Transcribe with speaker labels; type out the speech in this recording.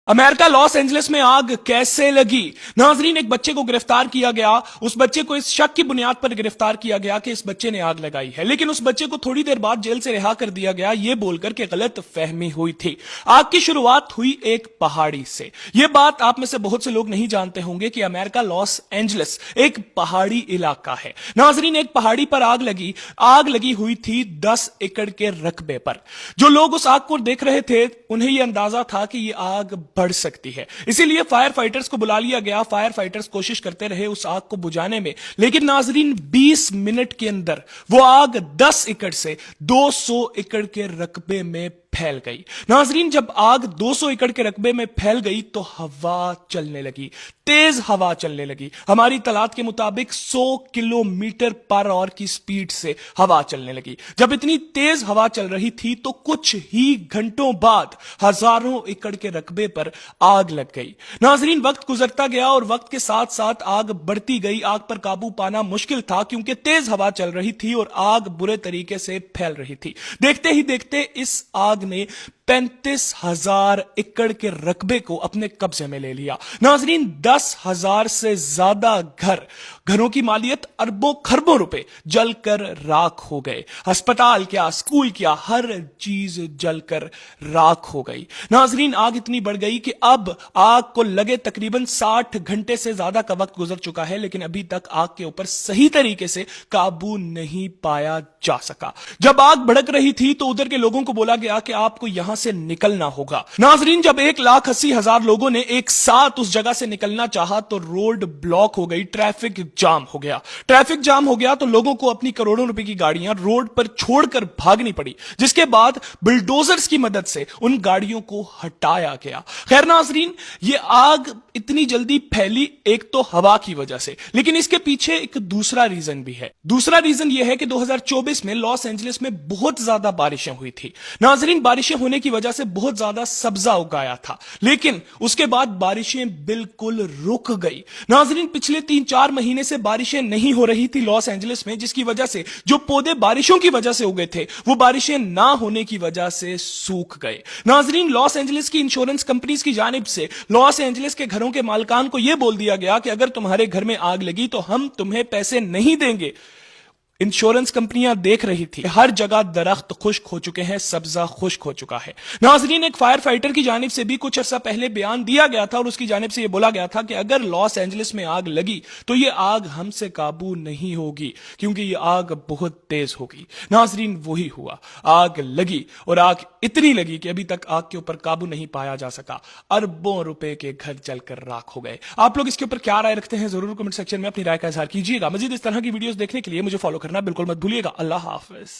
Speaker 1: America Los Angeles में आग कैसे लगी। नाजरीन, एक बच्चे को गिरफ्तार किया गया। उस बच्चे को इस शक की बुनियाद पर गिरफ्तार किया गया कि इस बच्चे ने आग लगाई है, लेकिन उस बच्चे को थोड़ी देर बाद जेल से रिहा कर दिया गया, यह बोलकर कि गलत फहमी हुई थी। आग की शुरुआत हुई एक पहाड़ी से। यह बात आप में से बहुत से लोग नहीं जानते होंगे कि अमेरिका लॉस एंजलिस एक पहाड़ी इलाका है। नाजरीन, एक पहाड़ी पर आग लगी हुई थी 10 एकड़ के रकबे पर। जो लोग उस आग को देख रहे थे उन्हें यह अंदाजा था कि यह आग बढ़ सकती है, इसीलिए फायर फाइटर्स को बुला लिया गया। फायर फाइटर्स कोशिश करते रहे उस आग को बुझाने में, लेकिन नाजरीन 20 मिनट के अंदर वो आग 10 एकड़ से 200 एकड़ के रकबे में फैल गई। नाजरीन, जब आग 200 एकड़ के रकबे में फैल गई तो हवा चलने लगी, तेज हवा चलने लगी। हमारी तलात के मुताबिक 100 किलोमीटर पर आवर की स्पीड से हवा चलने लगी। जब इतनी तेज हवा चल रही थी तो कुछ ही घंटों बाद हजारों एकड़ के रकबे पर आग लग गई। नाजरीन, वक्त गुजरता गया और वक्त के साथ साथ आग बढ़ती गई। आग पर काबू पाना मुश्किल था क्योंकि तेज हवा चल रही थी और आग बुरे तरीके से फैल रही थी। देखते ही देखते इस आग ने 35,000 एकड़ के रकबे को अपने कब्जे में ले लिया। नाजरीन, 10,000 से ज्यादा घरों की मालियत अरबों खरबों रुपए जलकर राख हो गए। अस्पताल क्या, स्कूल क्या, हर चीज जलकर राख हो गई। नाजरीन, आग इतनी बढ़ गई कि अब आग को लगे तकरीबन 60 घंटे से ज्यादा का वक्त गुजर चुका है, लेकिन अभी तक आग के ऊपर सही तरीके से काबू नहीं पाया जा सका। जब आग भड़क रही थी तो उधर के लोगों को बोला गया कि आपको यहां से निकलना होगा। नाजरीन, जब 1,80,000 लोगों ने एक साथ उस जगह से निकलना चाहा तो रोड ब्लॉक हो गई, ट्रैफिक जाम हो गया। ट्रैफिक जाम हो गया तो लोगों को अपनी करोड़ों रुपए की गाड़ियां रोड पर छोड़कर भागनी पड़ी, जिसके बाद बुलडोजर्स की मदद से उन गाड़ियों को हटाया गया। खैर नाजरीन, ये आग इतनी जल्दी फैली एक तो हवा की वजह से, लेकिन इसके पीछे एक दूसरा रीजन भी है। दूसरा रीजन यह है कि 2024 में लॉस एंजलिस में बहुत ज्यादा बारिशें हुई थी। नाजरीन, बारिशें होने की वजह से बहुत ज्यादा सब्जा उगाया था, लेकिन उसके बाद बारिशें बिल्कुल रुक गई। नाजरीन, पिछले 3-4 महीने से बारिशें नहीं हो रही थी लॉस एंजलिस में, जिसकी वजह से जो पौधे बारिशों की वजह से उगे थे वो बारिशें ना होने की वजह से सूख गए। नाजरीन, लॉस एंजलिस की इंश्योरेंस कंपनीज की जानिब से लॉस एंजलिस के घरों के मालिकान को यह बोल दिया गया कि अगर तुम्हारे घर में आग लगी तो हम तुम्हें पैसे नहीं देंगे। इंश्योरेंस कंपनियां देख रही थी, हर जगह दरख्त खुश्क हो चुके हैं, सब्जा खुश्क हो चुका है। नाजरीन, एक फायर फाइटर की जानिब से भी कुछ अर्सा पहले बयान दिया गया था और उसकी जानिब से यह बोला गया था कि अगर लॉस एंजलिस में आग लगी तो यह आग हमसे काबू नहीं होगी क्योंकि यह आग बहुत तेज होगी। नाजरीन, वही हुआ, आग लगी और आग इतनी लगी कि अभी तक आग के ऊपर काबू नहीं पाया जा सका। अरबों रुपए के घर जलकर राख हो गए। आप लोग इसके ऊपर क्या राय रखते हैं, जरूर कमेंट सेक्शन में अपनी राय का इजहार कीजिएगा। मजीद इस तरह की वीडियोस देखने के लिए मुझे फॉलो करना बिल्कुल मत भूलिएगा। अल्लाह हाफिज।